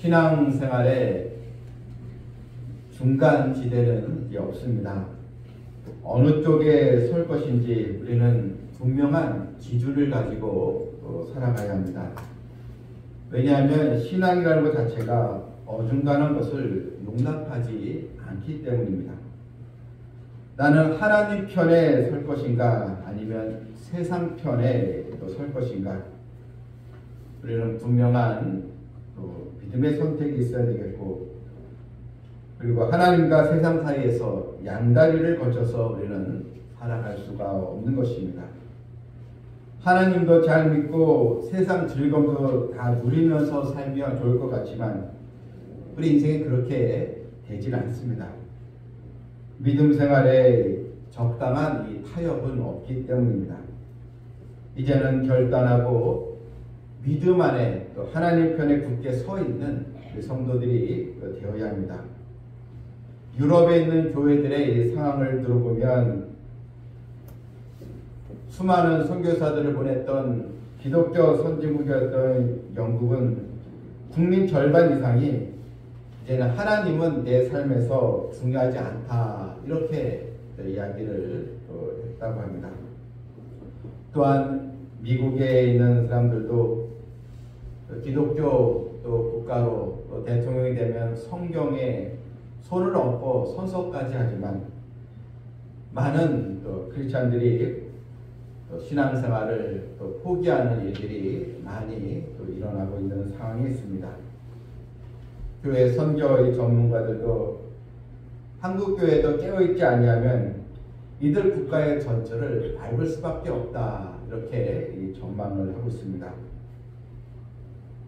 신앙생활에 중간 지대는 없습니다. 어느 쪽에 설 것인지 우리는 분명한 기준을 가지고 살아가야 합니다. 왜냐하면 신앙이라는 것 자체가 어중간한 것을 용납하지 않기 때문입니다. 나는 하나님 편에 설 것인가 아니면 세상 편에 설 것인가, 우리는 분명한 믿음의 선택이 있어야 되겠고, 그리고 하나님과 세상 사이에서 양다리를 거쳐서 우리는 살아갈 수가 없는 것입니다. 하나님도 잘 믿고 세상 즐거움도 다 누리면서 살면 좋을 것 같지만 우리 인생에 그렇게 되질 않습니다. 믿음 생활에 적당한 이 타협은 없기 때문입니다. 이제는 결단하고 믿음 안에 또 하나님 편에 굳게 서 있는 성도들이 되어야 합니다. 유럽에 있는 교회들의 상황을 들어보면 수많은 선교사들을 보냈던 기독교 선진국이었던 영국은 국민 절반 이상이 이제는 하나님은 내 삶에서 중요하지 않다, 이렇게 이야기를 했다고 합니다. 또한 미국에 있는 사람들도 기독교 또 국가로 또 대통령이 되면 성경에 손을 얹고 선서까지 하지만 많은 또 크리스찬들이 또 신앙생활을 또 포기하는 일들이 많이 또 일어나고 있는 상황이 있습니다. 교회 선교 전문가들도 한국 교회도 깨어있지 아니하면 이들 국가의 전철을 밟을 수밖에 없다, 이렇게 전망을 하고 있습니다.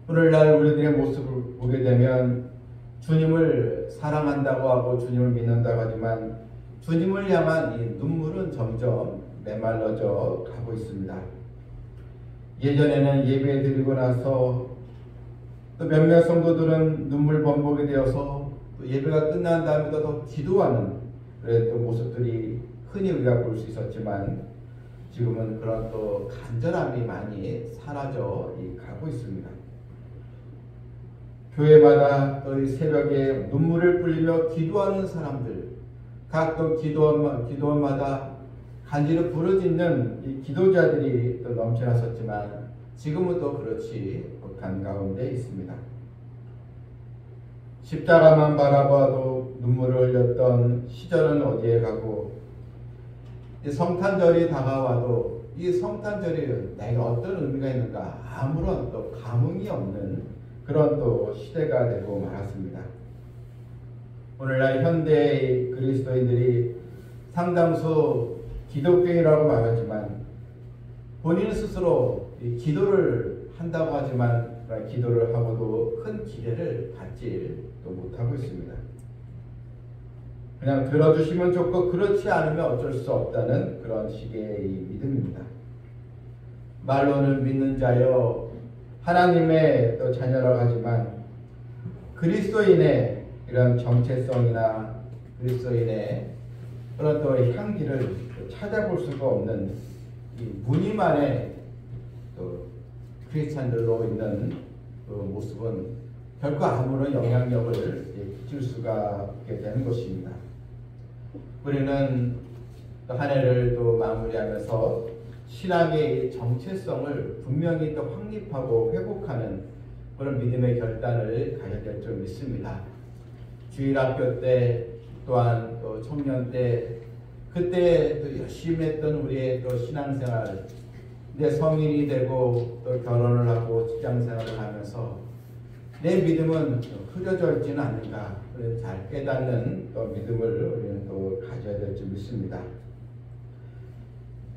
오늘날 우리들의 모습을 보게 되면 주님을 사랑한다고 하고 주님을 믿는다고 하지만 주님을 향한 이 눈물은 점점 메말라져 가고 있습니다. 예전에는 예배 드리고 나서 또 몇몇 성도들은 눈물 범벅이 되어서 또 예배가 끝난 다음에도 더 기도하는 그런 또 모습들이 흔히 우리가 볼 수 있었지만 지금은 그런 또 간절함이 많이 사라져 가고 있습니다. 교회마다 또 새벽에 눈물을 흘리며 기도하는 사람들, 각 또 기도원마다 간지로 부르짖는 이 기도자들이 또 넘쳐났었지만 지금은 또 그렇지 못한 가운데 있습니다. 십자가만 바라봐도 눈물을 흘렸던 시절은 어디에 가고, 이 성탄절이 다가와도 이 성탄절이 내가 어떤 의미가 있는가 아무런 또 감흥이 없는 그런 또 시대가 되고 말았습니다. 오늘날 현대의 그리스도인들이 상당수 기독교인이라고 말하지만 본인 스스로 기도를 한다고 하지만 기도를 하고도 큰 기대를 받지 또 못하고 있습니다. 그냥 들어주시면 좋고 그렇지 않으면 어쩔 수 없다는 그런 식의 믿음입니다. 말로는 믿는 자여 하나님의 또 자녀라고 하지만 그리스도인의 이런 정체성이나 그리스도인의 그런 또 향기를 찾아볼 수가 없는 이 무늬 안에 또 크리스찬들로 있는 그 모습은 결코 아무런 영향력을 끼칠 수가 없게 되는 것입니다. 우리는 또 한 해를 또 마무리하면서 신앙의 정체성을 분명히 또 확립하고 회복하는 그런 믿음의 결단을 가져야 될 줄 믿습니다. 주일학교 때 또한 또 청년 때 그때 또 열심히 했던 우리의 또 신앙생활, 내 성인이 되고 또 결혼을 하고 직장생활을 하면서 내 믿음은 흐려져 있지는 않는가, 잘 깨닫는 또 믿음을 우리는 또 가져야 될 줄 믿습니다.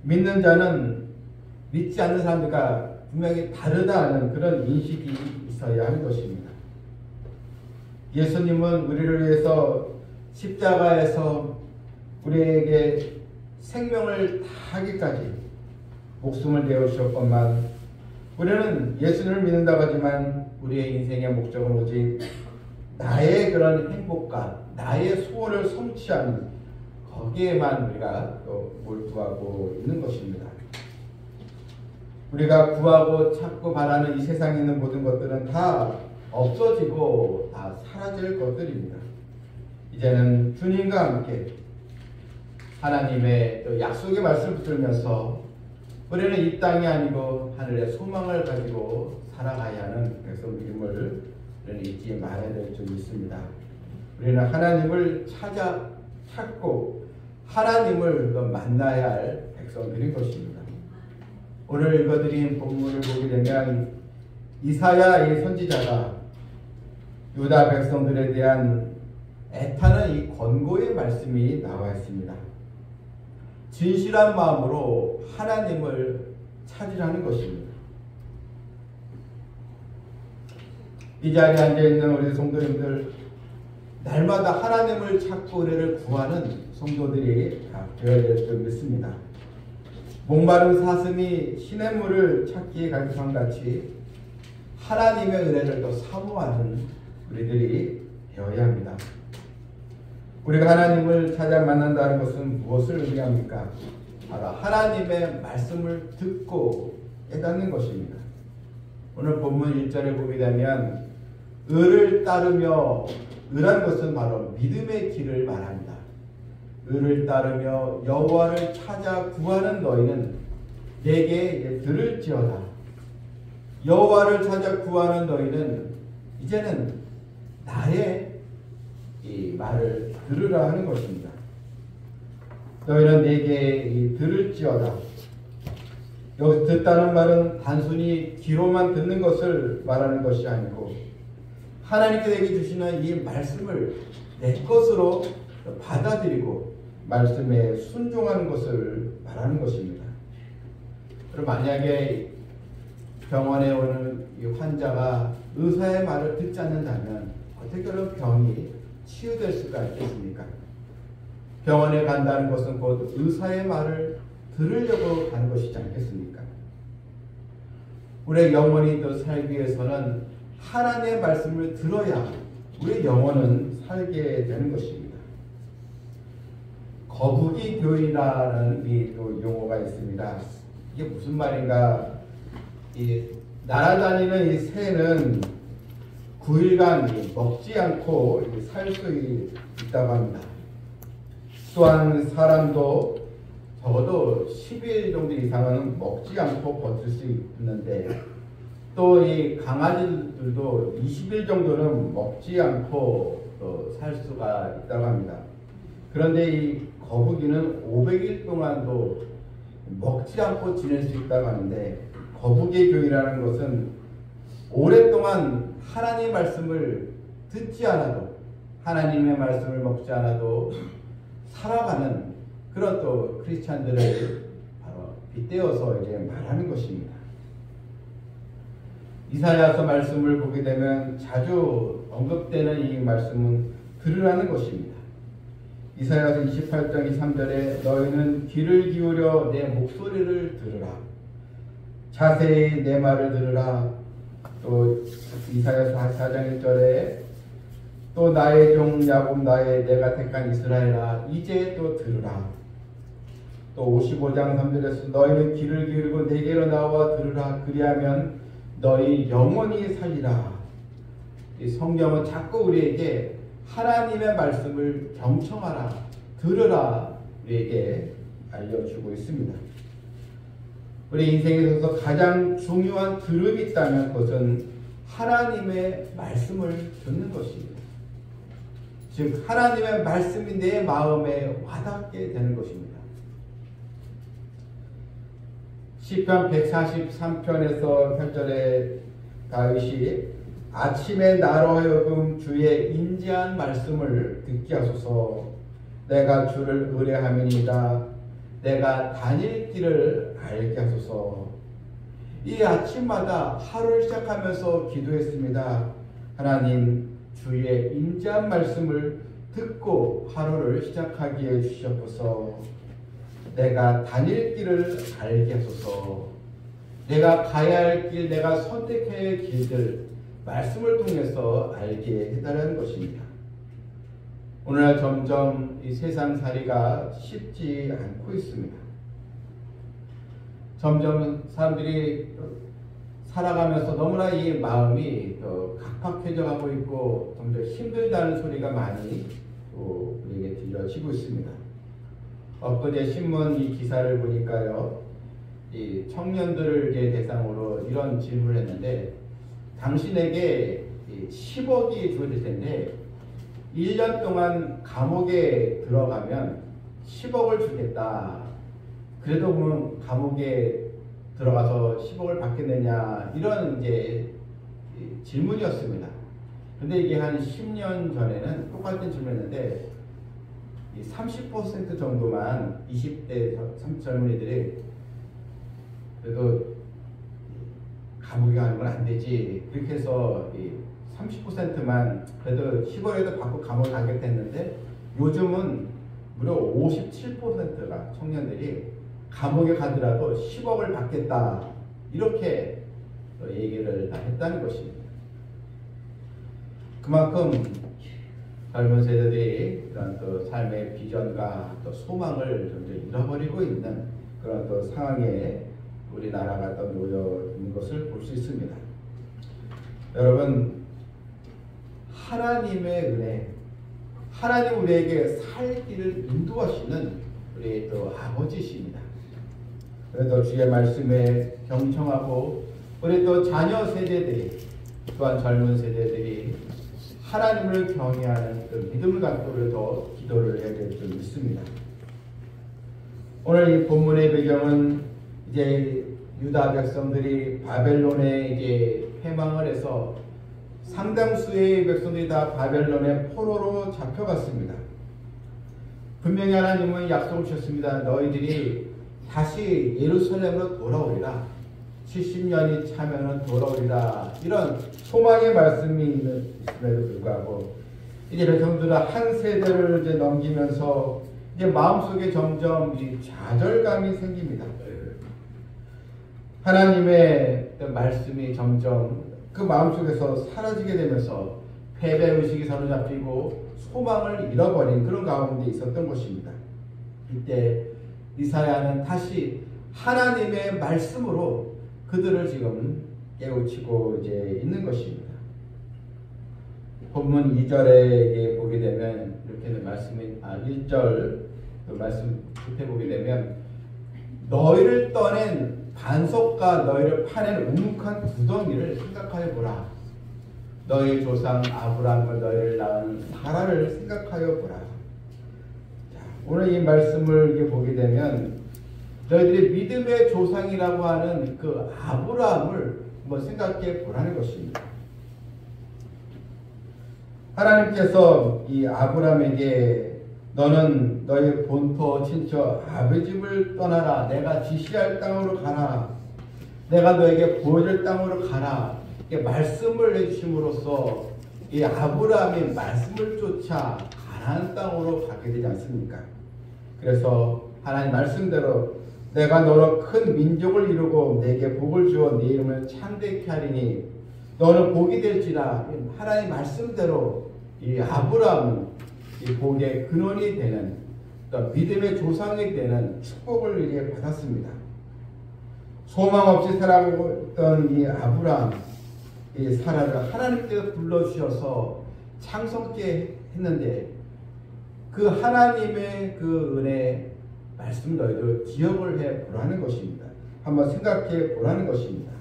믿는 자는 믿지 않는 사람들과 분명히 다르다는 그런 인식이 있어야 하는 것입니다. 예수님은 우리를 위해서 십자가에서 우리에게 생명을 다하기까지 목숨을 내어주셨건만 우리는 예수님을 믿는다고 하지만 우리의 인생의 목적은 오직 나의 그런 행복과 나의 소원을 성취하는 거기에만 우리가 또 몰두하고 있는 것입니다. 우리가 구하고 찾고 바라는 이 세상에 있는 모든 것들은 다 없어지고 다 사라질 것들입니다. 이제는 주님과 함께 하나님의 또 약속의 말씀을 붙들면서 우리는 이 땅이 아니고 하늘의 소망을 가지고 살아가야 하는 백성들임을 우리는 잊지 말아야 될 줄 믿습니다. 우리는 하나님을 찾고 하나님을 만나야 할 백성들인 것입니다. 오늘 읽어드린 본문을 보게 되면 이사야 이 선지자가 유다 백성들에 대한 애타는 이 권고의 말씀이 나와 있습니다. 진실한 마음으로 하나님을 찾으라는 것입니다. 이 자리에 앉아있는 우리 성도님들, 날마다 하나님을 찾고 은혜를 구하는 성도들이 되어야 될 줄 믿습니다. 목마른 사슴이 시냇물을 찾기에 간구한 같이 하나님의 은혜를 더 사모하는 우리들이 되어야 합니다. 우리가 하나님을 찾아 만난다는 것은 무엇을 의미합니까? 바로 하나님의 말씀을 듣고 깨닫는 것입니다. 오늘 본문 1절에 보게 되면 의를 따르며, 의란 것은 바로 믿음의 길을 말합니다. 의를 따르며 여호와를 찾아 구하는 너희는 내게 들을지어다. 여호와를 찾아 구하는 너희는 이제는 나의 이 말을 들으라 하는 것입니다. 너희는 내게 들을지어다. 여기서 듣다는 말은 단순히 귀로만 듣는 것을 말하는 것이 아니고 하나님께 내게 주시는 이 말씀을 내 것으로 받아들이고 말씀에 순종하는 것을 말하는 것입니다. 그럼 만약에 병원에 오는 이 환자가 의사의 말을 듣지 않는다면 어떻게 그런 병이 치유될 수가 있겠습니까? 병원에 간다는 것은 곧 의사의 말을 들으려고 가는 것이지 않겠습니까? 우리의 영혼이 또 살기 위해서는 하나님의 말씀을 들어야 우리의 영혼은 살게 되는 것입니다. 거북이 교이라는 또 용어가 있습니다. 이게 무슨 말인가? 날아다니는 이 새는 9일간 먹지 않고 살 수 있다고 합니다. 또한 사람도 적어도 10일 정도 이상은 먹지 않고 버틸 수 있는데 또 이 강아지들도 20일 정도는 먹지 않고 살 수가 있다고 합니다. 그런데 이 거북이는 500일 동안도 먹지 않고 지낼 수 있다고 하는데 거북이 교이라는 것은 오랫동안 하나님의 말씀을 듣지 않아도 하나님의 말씀을 먹지 않아도 살아가는 그런 또 크리스찬들을 바로 빗대어서 이제 말하는 것입니다. 이사야서 말씀을 보게 되면 자주 언급되는 이 말씀은 들으라는 것입니다. 이사야서 28장 23절에 너희는 귀를 기울여 내 목소리를 들으라. 자세히 내 말을 들으라. 또 이사야서 44장 1절에 또 나의 종 야곱 나의 내가 택한 이스라엘아 이제 또 들으라. 또 55장 3절에서 너희는 귀를 기울이고 내게로 나와 들으라. 그리하면 너희 영원히 살리라. 이 성경은 자꾸 우리에게 하나님의 말씀을 경청하라, 들으라 우리에게 알려주고 있습니다. 우리 인생에 있어서 가장 중요한 들음이 있다면 그것은 하나님의 말씀을 듣는 것입니다. 즉 하나님의 말씀이 내 마음에 와닿게 되는 것입니다. 시편 143편에서 8절에 다윗이 아침에 나로 하여금 주의 인지한 말씀을 듣게 하소서. 내가 주를 의뢰함이니이다. 내가 다닐 길을 알게 하소서. 이 아침마다 하루를 시작하면서 기도했습니다. 하나님 주의 인지한 말씀을 듣고 하루를 시작하게 해주시옵소서. 내가 다닐 길을 알게 하소서. 내가 가야 할 길, 내가 선택해야 할 길들 말씀을 통해서 알게 해달라는 것입니다. 오늘날 점점 이 세상살이가 쉽지 않고 있습니다. 점점 사람들이 살아가면서 너무나 이 마음이 각박해져 가고 있고 점점 힘들다는 소리가 많이 또 우리에게 들려지고 있습니다. 엊그제 신문 이 기사를 보니까요, 이 청년들을 대상으로 이런 질문을 했는데, 당신에게 10억이 주어질 텐데 1년 동안 감옥에 들어가면 10억을 주겠다. 그래도 그러면 감옥에 들어가서 10억을 받겠느냐, 이런 질문이었습니다. 근데 이게 한 10년 전에는 똑같은 질문이었는데 30% 정도만 20대 젊은이들이 그래도 감옥에 가는 건 안 되지, 그렇게 해서 30%만 그래도 10억에도 받고 감옥에 가겠다 했는데, 요즘은 무려 57%가 청년들이 감옥에 가더라도 10억을 받겠다, 이렇게 얘기를 다 했다는 것입니다. 그만큼 젊은 세대들이 그런 또 삶의 비전과 또 소망을 점점 잃어버리고 있는 그런 또 상황에 우리나라가 또 놓여 있는 것을 볼 수 있습니다. 여러분, 하나님의 은혜, 하나님 우리에게 살 길을 인도하시는 우리 또 아버지십니다. 그래도 주의 말씀에 경청하고 우리 또 자녀 세대들이, 또한 젊은 세대들이 하나님을 경외하는 그 믿음을 갖고 더 기도를 해야 될 줄 믿습니다. 오늘 이 본문의 배경은 이제 유다 백성들이 바벨론에 패망을 해서 상당수의 백성들이 다 바벨론의 포로로 잡혀갔습니다. 분명히 하나님은 약속을 주셨습니다. 너희들이 다시 예루살렘으로 돌아오리라. 70년이 차면은 돌아오리라. 이런 소망의 말씀이 있음에도 불구하고 이제 백성들은 한 세대를 이제 넘기면서 이제 마음속에 점점 좌절감이 생깁니다. 하나님의 말씀이 점점 그 마음속에서 사라지게 되면서 패배의식이 사로잡히고 소망을 잃어버린 그런 가운데 있었던 것입니다. 이때 이사야는 다시 하나님의 말씀으로 그들을 지금 깨우치고 이제 있는 것입니다. 본문 2절에 보게 되면 이렇게 말씀이 1절 그 말씀 끝에 보게 되면 너희를 떠낸 반석과 너희를 파낸 우묵한 구덩이를 생각하여 보라. 너희 조상 아브라함과 너희를 낳은 사라를 생각하여 보라. 자, 오늘 이 말씀을 보게 되면 너희들이 믿음의 조상이라고 하는 그 아브라함을 한번 생각해 보라는 것입니다. 하나님께서 이 아브라함에게 너는 너희 본토 친척 아버지 집을 떠나라. 내가 지시할 땅으로 가라. 내가 너에게 보여줄 땅으로 가라. 이렇게 말씀을 해주심으로써 이 아브라함이 말씀을 쫓아 가나안 땅으로 가게 되지 않습니까? 그래서 하나님 말씀대로 내가 너로 큰 민족을 이루고 내게 복을 주어 네 이름을 창대케 하리니 너는 복이 될지라. 하나님 말씀대로 이 아브라함은 이 복의 근원이 되는 또 믿음의 조상이 되는 축복을 이제 받았습니다. 소망 없이 살아오던 이 아브라함, 이 사라를 하나님께서 불러주셔서 창성케 했는데 그 하나님의 그 은혜 말씀 너희들 기억을 해 보라는 것입니다. 한번 생각해 보라는 것입니다.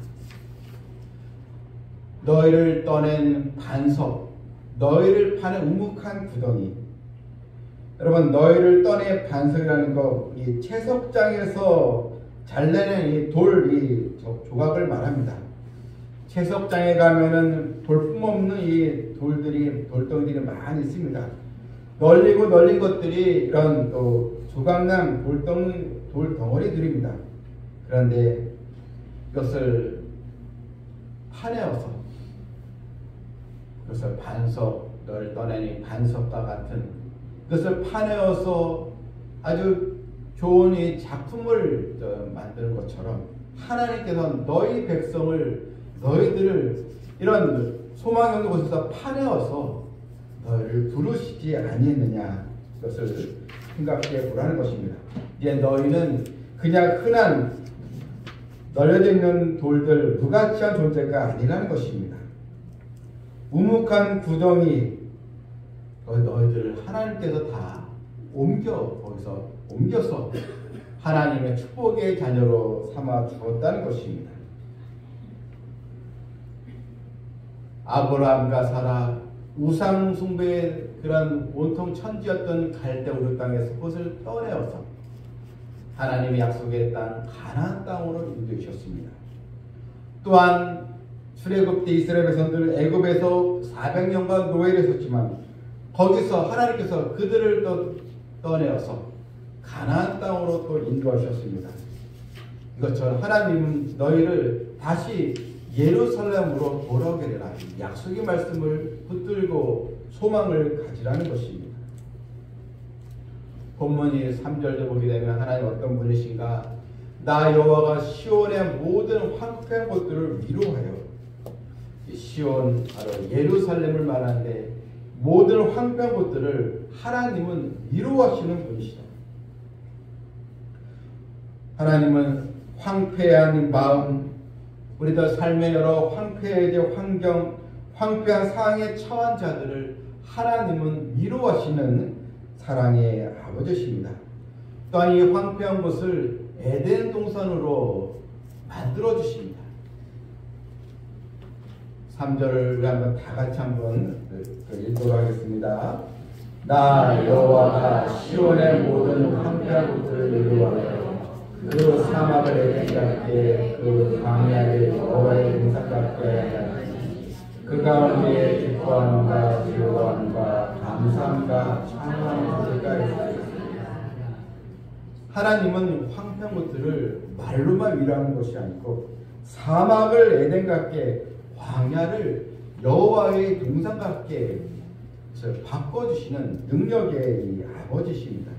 너희를 떠낸 반석, 너희를 파는 우묵한 구덩이. 여러분, 너희를 떠낸 반석이라는 거, 이 채석장에서 잘내는 이 조각을 말합니다. 채석장에 가면은 볼품없는 이 돌덩이들이 많이 있습니다. 널리고 널린 것들이 이런 또 조각난 돌덩어리들입니다. 그런데 이것을 파내어서 그것을 반석, 너를 떠내니 반석과 같은 그것을 파내어서 아주 좋은 이 작품을 만드는 것처럼 하나님께서 너희 백성을, 너희들을 이런 소망이 없는 곳에서 파내어서 너희를 부르시지 아니했느냐, 그것을 생각해 보라는 것입니다. 이제 너희는 그냥 흔한 널려져 있는 돌들 무가치한 존재가 아니라는 것입니다. 우묵한 구덩이 너희들을 하나님께서 다 거기서 옮겨서 하나님의 축복의 자녀로 삼아 주었다는 것입니다. 아브라함과 사라 우상 숭배의 그런 온통 천지였던 갈대 우르 땅에서 그것을 떠내어서 하나님의 약속의 땅 가나안 땅으로 인도하셨습니다. 또한 출애굽 때 이스라엘 백성들 애굽에서 400년간 노예를 했었지만 거기서 하나님께서 그들을 또 떠내어서 가나안 땅으로 또 인도하셨습니다. 이것처럼 하나님은 너희를 다시 예루살렘으로 돌아오게 되라. 약속의 말씀을 붙들고 소망을 가지라는 것입니다. 본문이 3절도 보게 되면 하나님 어떤 분이신가? 나 여호와가 시온의 모든 황폐한 곳들을 위로하여, 시온 바로 예루살렘을 말하는데 모든 황폐한 곳들을 하나님은 위로하시는 분이시다. 하나님은 황폐한 마음, 우리들 삶의 여러 황폐해진 환경, 황폐한 상황에 처한 자들을 하나님은 위로하시는 사랑의 아버지십니다. 또한 이 황폐한 곳을 에덴 동산으로 만들어 주십니다. 3절을 한번 다 같이 한번 읽도록 하겠습니다. 나 여호와가 시온의 모든 황폐한 곳들을 위로하여 그 사막을 에덴 같게 그 광야를 여호와의 등산 같게 하였으니 그 가운데 기뻐함과 즐거움과 감사함과 찬양의 소리가 있으리라. 하나님은 황폐한 곳들을 말로만 위로하는 것이 아니고 사막을 에덴 같게 광야를 여호와의 동산 같게 바꿔주시는 능력의 이 아버지십니다.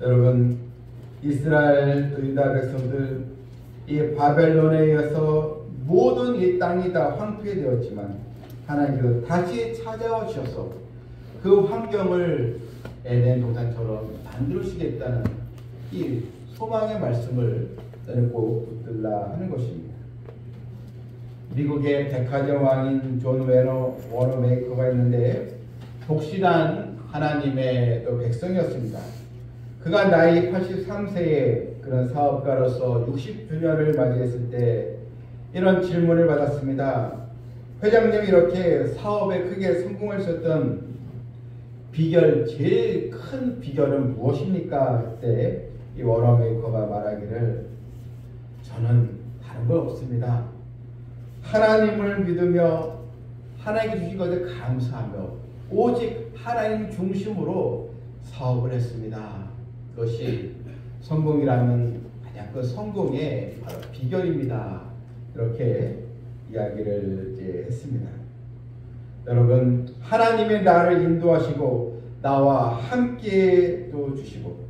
여러분, 이스라엘 유다 백성들 이 바벨론에 의해서 모든 이 땅이 다 황폐되었지만 하나님께서 다시 찾아와 주셔서 그 환경을 에덴 동산처럼 만들어주시겠다는 이 소망의 말씀을 저는 꼭 붙들라 하는 것입니다. 미국의 백화점 왕인 존 워너메이커가 있는데 독실한 하나님의 또 백성이었습니다. 그가 나이 83세에 그런 사업가로서 60주년을 맞이했을 때 이런 질문을 받았습니다. 회장님이 이렇게 사업에 크게 성공하셨던 비결, 제일 큰 비결은 무엇입니까? 그때 이 워너메이커가 말하기를 저는 다른 건 없습니다. 하나님을 믿으며 하나님께 주신 것에 감사하며 오직 하나님 중심으로 사업을 했습니다. 그것이 성공이라는 가장 큰 성공의 바로 비결입니다. 이렇게 이야기를 이제 했습니다. 여러분, 하나님의 나를 인도하시고 나와 함께 또 주시고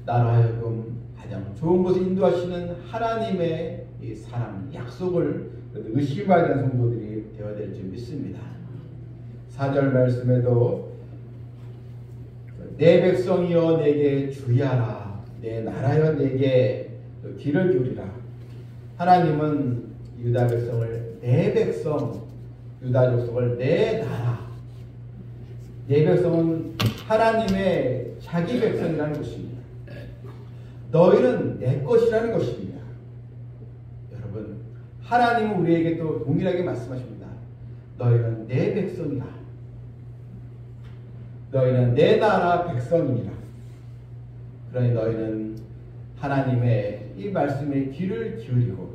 나로 하여금 가장 좋은 곳에 인도하시는 하나님의 이 사랑, 약속을 의심하지 않는 성도들이 되어야 될 줄 믿습니다. 4절 말씀에도 내 백성이여 내게 주의하라, 내 나라여 내게 귀를 기울이라. 하나님은 유다 백성을 내 백성, 유다 족속을 내 나라, 내 백성은 하나님의 자기 백성이라는 것입니다. 너희는 내 것이라는 것입니다. 여러분, 하나님은 우리에게 또 동일하게 말씀하십니다. 너희는 내 백성이라. 너희는 내 나라 백성이니라. 그러니 너희는 하나님의 이 말씀에 귀를 기울이고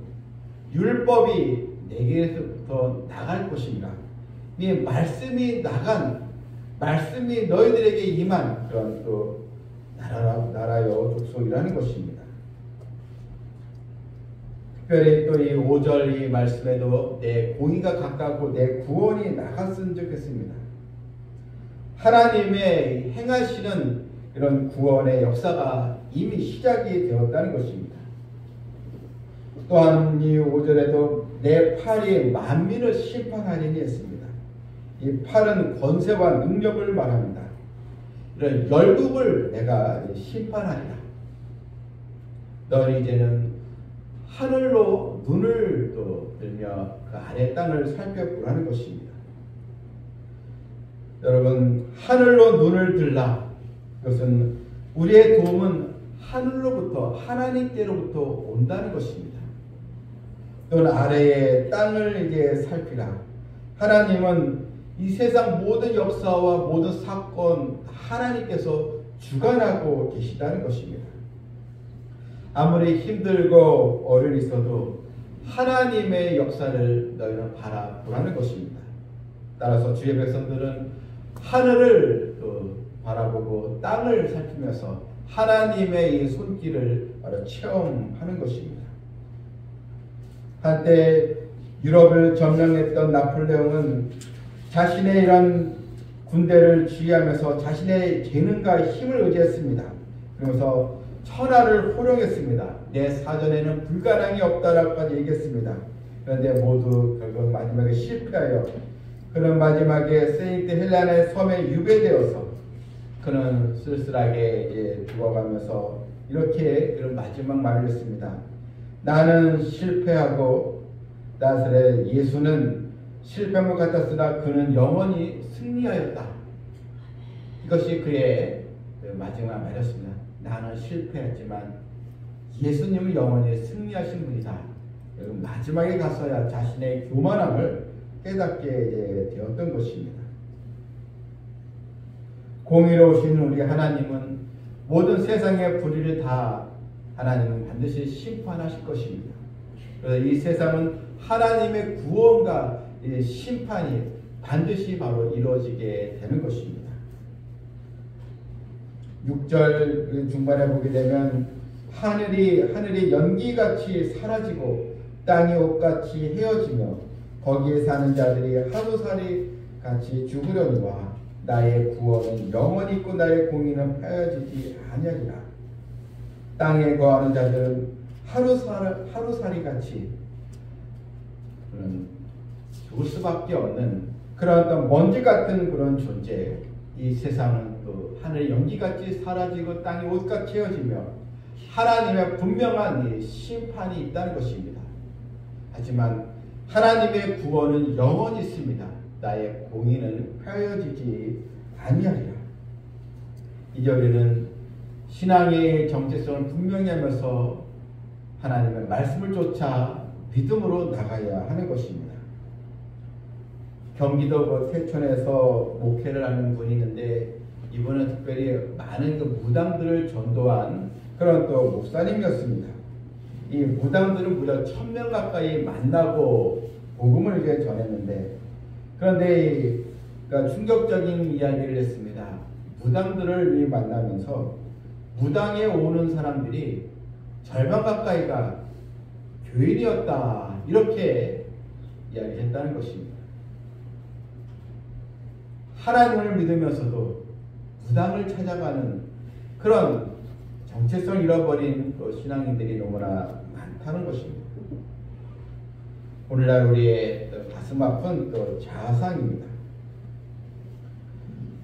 율법이 내게서부터 나갈 것인가. 이 말씀이 말씀이 너희들에게 임한 그런 또 나라여 족속이라는 것입니다. 특별히 또 이 5절 이 말씀에도 내 공의가 가깝고 내 구원이 나갔으면 좋겠습니다. 하나님의 행하시는 이런 구원의 역사가 이미 시작이 되었다는 것입니다. 또한 이 5절에도 내 팔이 만민을 심판하리니 했습니다. 이 팔은 권세와 능력을 말합니다. 이런 열국을 내가 심판하리라. 너는 이제는 하늘로 눈을 또 들며 그 아래 땅을 살펴보라는 것입니다. 여러분, 하늘로 눈을 들라. 그것은 우리의 도움은 하늘로부터, 하나님께로부터 온다는 것입니다. 또는 아래의 땅을 이제 살피라. 하나님은 이 세상 모든 역사와 모든 사건 하나님께서 주관하고 계시다는 것입니다. 아무리 힘들고 어려움이 있어도 하나님의 역사를 너희는 바라보라는 것입니다. 따라서 주의 백성들은 하늘을 바라보고 땅을 살피면서 하나님의 이 손길을 바로 체험하는 것입니다. 한때 유럽을 점령했던 나폴레옹은 자신의 이런 군대를 지휘하면서 자신의 재능과 힘을 의지했습니다. 그러면서 천하를 호령했습니다. 내 사전에는 불가능이 없다라고까지 얘기했습니다. 그런데 모두 결국 마지막에 실패하여 그는 마지막에 세인트 헬레나의 섬에 유배되어서 그는 쓸쓸하게 죽어가면서 이렇게 그런 마지막 말을 했습니다. 나는 실패하고 나사렛 예수는 실패한 것 같았으나 그는 영원히 승리하였다. 이것이 그의 마지막 말이었습니다. 나는 실패했지만 예수님은 영원히 승리하신 분이다. 마지막에 가서야 자신의 교만함을 깨닫게 되었던 것입니다. 공의로우신 우리 하나님은 모든 세상의 불의를 다 하나님은 반드시 심판하실 것입니다. 그래서 이 세상은 하나님의 구원과 심판이 반드시 바로 이루어지게 되는 것입니다. 6절 중반에 보게 되면 하늘이 연기같이 사라지고 땅이 옷같이 헤어지며 거기에 사는 자들이 하루살이 같이 죽으려니와 나의 구원은 영원히 있고 나의 공의는 폐하지지 아니하리라. 땅에 거하는 자들은 하루살이 같이 죽을 수밖에 없는 그런 어떤 먼지 같은 그런 존재. 이 세상은 또 하늘 연기같이 사라지고 땅이 옷같이 헤어지며 하나님의 분명한 심판이 있다는 것입니다. 하지만 하나님의 구원은 영원히 있습니다. 나의 공의는 폐하여지지 아니하리라. 이제 우리는 신앙의 정체성을 분명히 하면서 하나님의 말씀을 쫓아 믿음으로 나가야 하는 것입니다. 경기도 태촌에서 목회를 하는 분이 있는데 이분은 특별히 많은 무당들을 전도한 그런 또 목사님이었습니다. 이 무당들은 무려 1000명 가까이 만나고 복음을 이제 전했는데 그런데 그러니까 충격적인 이야기를 했습니다. 무당들을 만나면서 무당에 오는 사람들이 절반 가까이가 교인이었다 이렇게 이야기했다는 것입니다. 하나님을 믿으면서도 무당을 찾아가는 그런 정체성을 잃어버린 또 신앙인들이 너무나 많다는 것입니다. 오늘날 우리의 가슴 아픈 또 자상입니다.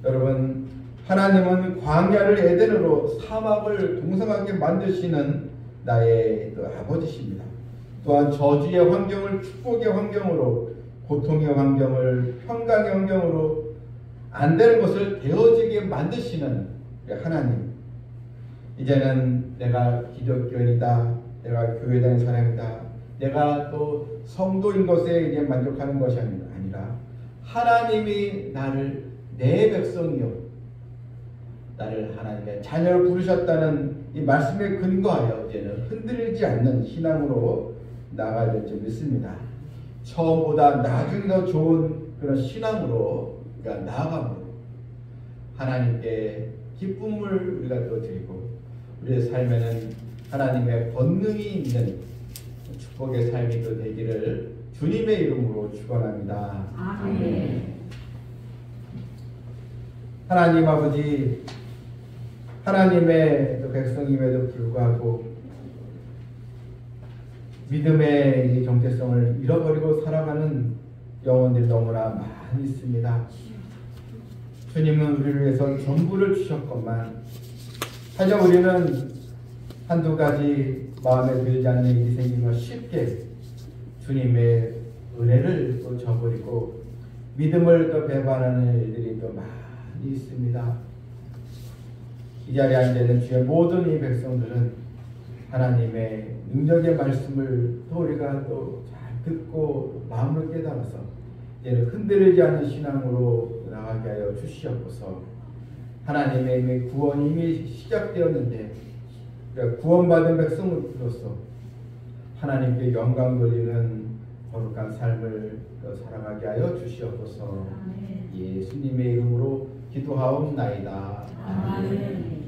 여러분, 하나님은 광야를 에덴으로 사막을 동성하게 만드시는 나의 또 아버지십니다. 또한 저주의 환경을 축복의 환경으로, 고통의 환경을 평강의 환경으로 안 되는 것을 되어지게 만드시는 하나님. 이제는 내가 기독교인이다, 내가 교회 다니는 사람이다, 내가 또 성도인 것에 이제 만족하는 것이 아니라 하나님이 나를 내 백성이요 나를 하나님의 자녀로 부르셨다는 이 말씀에 근거하여 이제는 흔들리지 않는 신앙으로 나아가야 될 줄 믿습니다. 처음보다 나중에 더 좋은 그런 신앙으로 우리가 나아감으로 하나님께 기쁨을 우리가 또 드리고 우리의 삶에는 하나님의 권능이 있는 축복의 삶이 또 되기를 주님의 이름으로 축원합니다. 아멘. 하나님 아버지, 하나님의 백성임에도 불구하고 믿음의 이 정체성을 잃어버리고 살아가는 영혼들이 너무나 많이 있습니다. 주님은 우리를 위해서 전부를 주셨건만 하지만 우리는 한두 가지 마음에 들지 않는 일이 생기면 쉽게 주님의 은혜를 또 저버리고 믿음을 또 배반하는 일들이 또 많이 있습니다. 이 자리에 앉아있는 주의 모든 이 백성들은 하나님의 능력의 말씀을 또 우리가 또 잘 듣고 마음을 깨달아서 이제는 흔들리지 않는 신앙으로 나가게 하여 주시옵소서. 하나님의 이미 구원이 이미 시작되었는데 구원받은 백성으로서 하나님께 영광 돌리는 거룩한 삶을 살아가게 하여 주시옵소서. 예수님의 이름으로 기도하옵나이다. 아멘.